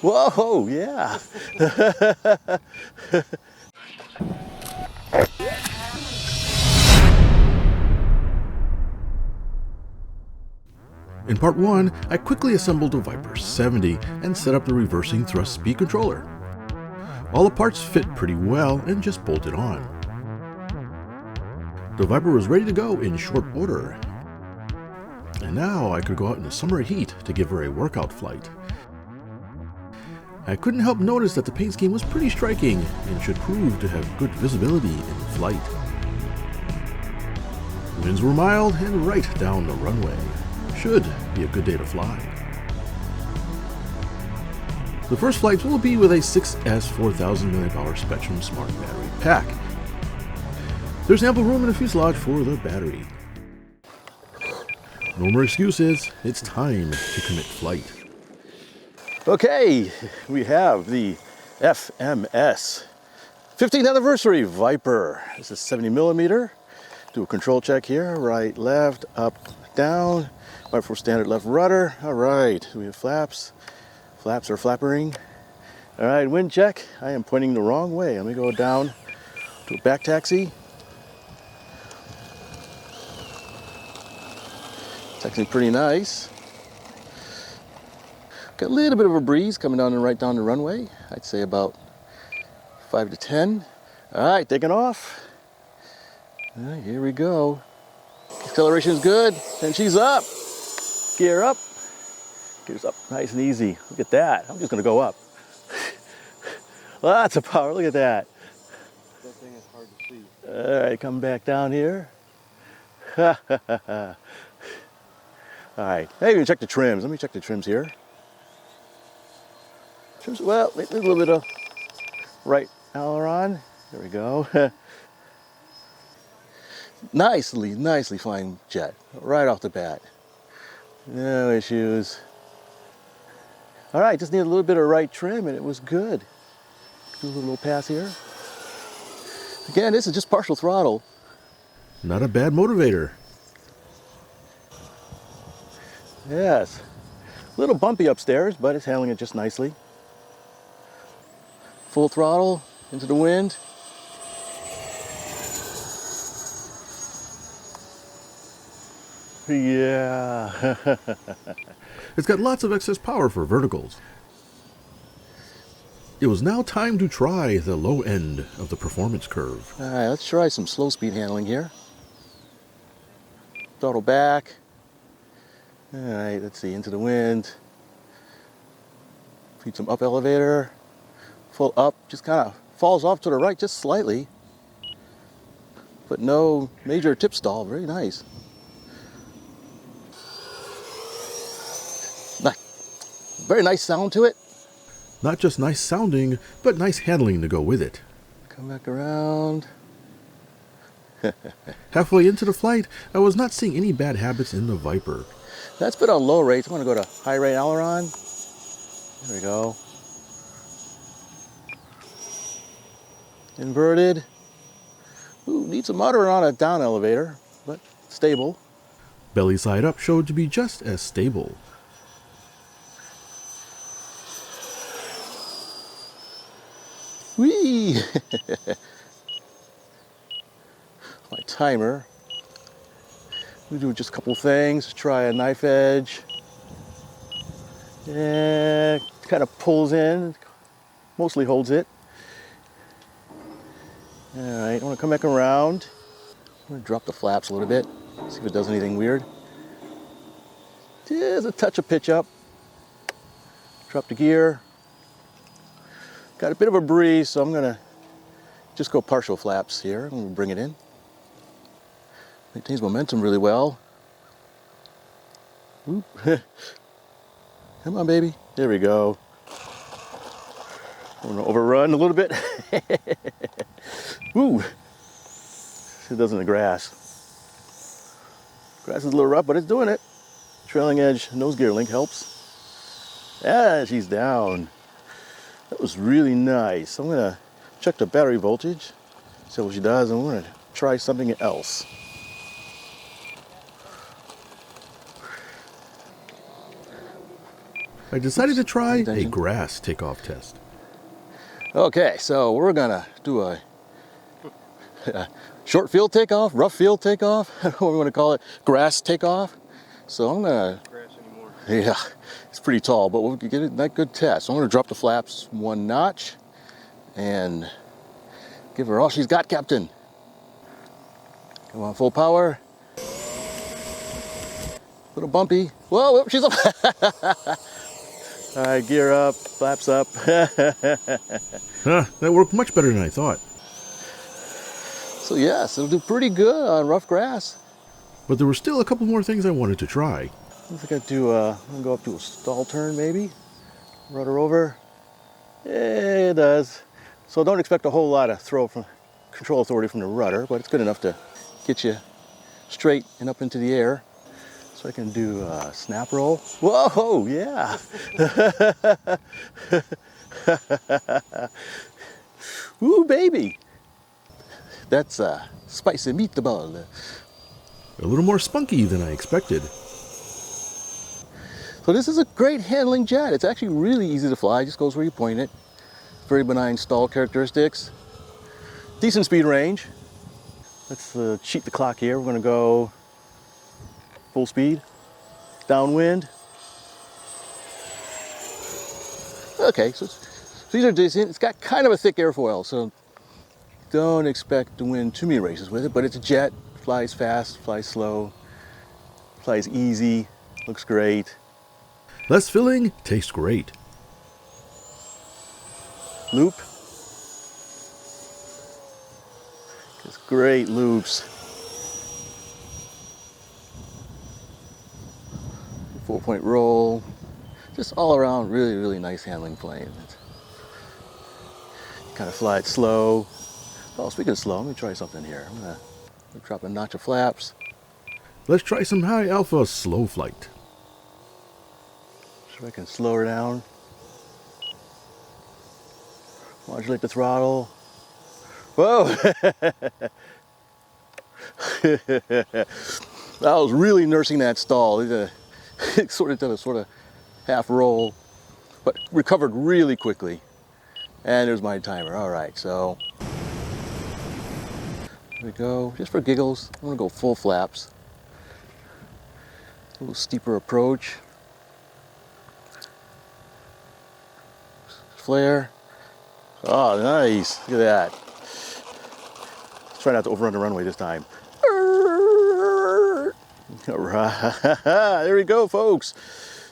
Whoa, yeah. In part 1, I quickly assembled a Viper 70 and set up the reversing thrust speed controller. All the parts fit pretty well and just bolted on. The Viper was ready to go in short order. And now I could go out in the summer heat to give her a workout flight. I couldn't help notice that the paint scheme was pretty striking and should prove to have good visibility in flight. Winds were mild and right down the runway. Should be a good day to fly. The first flight will be with a 6S 4000 mAh Spectrum Smart Battery Pack. There's ample room in the fuselage for the battery. No more excuses, it's time to commit flight. Okay, we have the FMS 15th anniversary Viper. This is 70mm. Do a control check here, right, left, up, down. Right for standard left rudder. All right, we have flaps. Flaps are flappering. All right, wind check. I am pointing the wrong way. Let me go down to a back taxi. Taxiing pretty nice. Got a little bit of a breeze coming down and right down the runway. I'd say about 5 to 10. All right, taking off. All right, here we go. Acceleration is good, and she's up. Gear up. Gears up nice and easy. Look at that. I'm just gonna go up. Lots of power, look at that. That thing is hard to see. All right, come back down here. All right, hey, you can check the trims. Let me check the trims here. Trims, well, a little bit of right aileron. There we go. Nicely flying jet, right off the bat. No issues. All right, just need a little bit of right trim and it was good. Do a little pass here. Again, this is just partial throttle. Not a bad motivator. Yes. A little bumpy upstairs, but it's handling it just nicely. Full throttle into the wind. Yeah. It's got lots of excess power for verticals. It was now time to try the low end of the performance curve. All right, let's try some slow speed handling here. Throttle back. All right, let's see, into the wind. Feed some up elevator. Full up, just kind of falls off to the right just slightly. But no major tip stall, very nice. Very nice sound to it. Not just nice sounding, but nice handling to go with it. Come back around. Halfway into the flight, I was not seeing any bad habits in the Viper. That's been on low rates. I'm going to go to high rate aileron. There we go. Inverted. Ooh, needs a moderate on a down elevator, but stable. Belly side up showed to be just as stable. Whee! My timer. We do just a couple things. Try a knife edge. Yeah, kind of pulls in, mostly holds it. All right, I want to come back around. I'm going to drop the flaps a little bit, see if it does anything weird. There's a touch of pitch up. Drop the gear. Got a bit of a breeze, so I'm gonna just go partial flaps here. I'm gonna bring it in. Maintains momentum really well. Oop. Come on, baby. There we go. I'm gonna overrun a little bit. Ooh. It does in the grass. Grass is a little rough, but it's doing it. Trailing edge nose gear link helps. Yeah, she's down. That was really nice. I'm gonna check the battery voltage, see what she does, and we're gonna try something else. I decided to try a grass takeoff test. Okay, so we're gonna do a short field takeoff, rough field takeoff, what we want to call it, grass takeoff. So I'm gonna, Grass anymore. yeah, it's pretty tall, but we'll get it that good test. So I'm gonna drop the flaps one notch and give her all she's got, Captain. Come on, full power. Little bumpy. Whoa, whoop, she's up. All right, gear up, flaps up. That worked much better than I thought. So yes, it'll do pretty good on rough grass. But there were still a couple more things I wanted to try. I think I'd do, I'm gonna go up to a stall turn maybe. Rudder over. Yeah, it does. So don't expect a whole lot of throw from control authority from the rudder, but it's good enough to get you straight and up into the air. So I can do a snap roll. Whoa, yeah. Ooh, baby. That's a spicy meatball. A little more spunky than I expected. So this is a great handling jet. It's actually really easy to fly. It just goes where you point it. Very benign stall characteristics. Decent speed range. Let's cheat the clock here. We're gonna go full speed, downwind. Okay, so these are decent. It's got kind of a thick airfoil, so don't expect to win too many races with it, but it's a jet, flies fast, flies slow, flies easy, looks great. Less filling, tastes great. Loop. Just great loops. 4-point roll. Just all around really, really nice handling plane. Kind of fly it slow. Oh, speaking of slow, let me try something here. I'm gonna drop a notch of flaps. Let's try some high alpha slow flight. So I can slow her down. Modulate the throttle. Whoa! I was really nursing that stall. It sort of did a sort of half roll, but recovered really quickly. And there's my timer. All right, so here we go. Just for giggles, I'm gonna go full flaps. A little steeper approach. Flare. Oh, nice. Look at that. Try not to overrun the runway this time. All right. There we go, folks.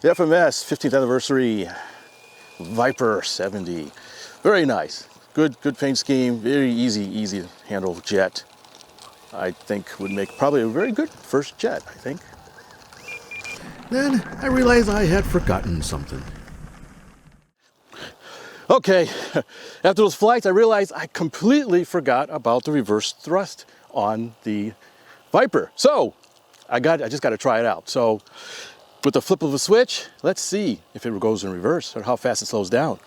The FMS 15th anniversary Viper 70. Very nice. Good paint scheme. Very easy to handle jet. I think would make probably a very good first jet, I think. Then I realized I had forgotten something. Okay, after those flights, I realized I completely forgot about the reverse thrust on the Viper. So I just got to try it out. So with the flip of a switch, let's see if it goes in reverse or how fast it slows down.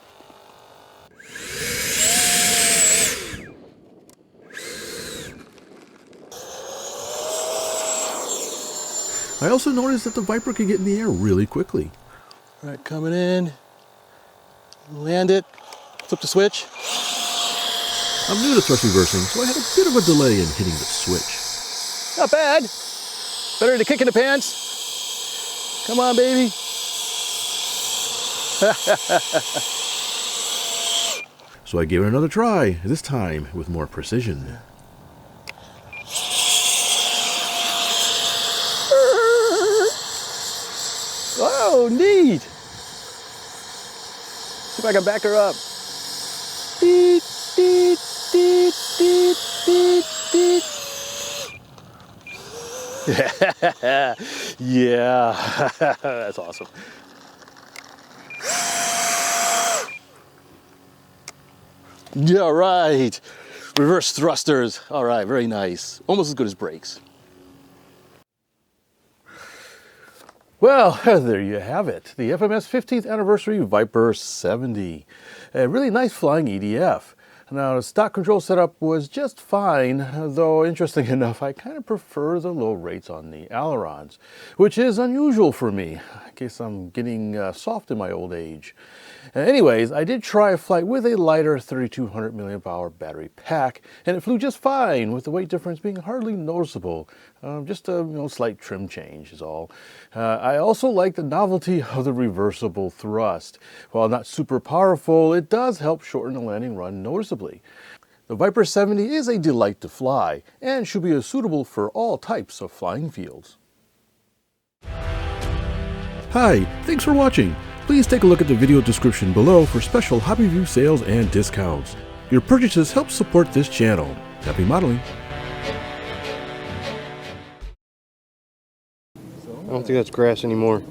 I also noticed that the Viper could get in the air really quickly. All right, coming in, land it, flip the switch. I'm new to thrust reversing, so I had a bit of a delay in hitting the switch. Not bad. Better than a kick in the pants. Come on, baby. So I gave it another try, this time with more precision. Oh, neat. See if I can back her up. Deet, deet, deet, deet, deet, deet. Yeah, that's awesome. Yeah, right. Reverse thrusters. All right, very nice. Almost as good as brakes. Well, there you have it. The FMS 15th anniversary Viper 70. A really nice flying EDF. Now, the stock control setup was just fine, though interesting enough, I kind of prefer the low rates on the ailerons, which is unusual for me. I case I'm getting soft in my old age. Anyways, I did try a flight with a lighter 3200 milliamp hour battery pack, and it flew just fine, with the weight difference being hardly noticeable. Just a slight trim change is all. I also like the novelty of the reversible thrust. While not super powerful, it does help shorten the landing run noticeably. The Viper 70 is a delight to fly, and should be suitable for all types of flying fields. Hi, thanks for watching. Please take a look at the video description below for special HobbyView sales and discounts. Your purchases help support this channel. Happy modeling! I don't think that's grass anymore.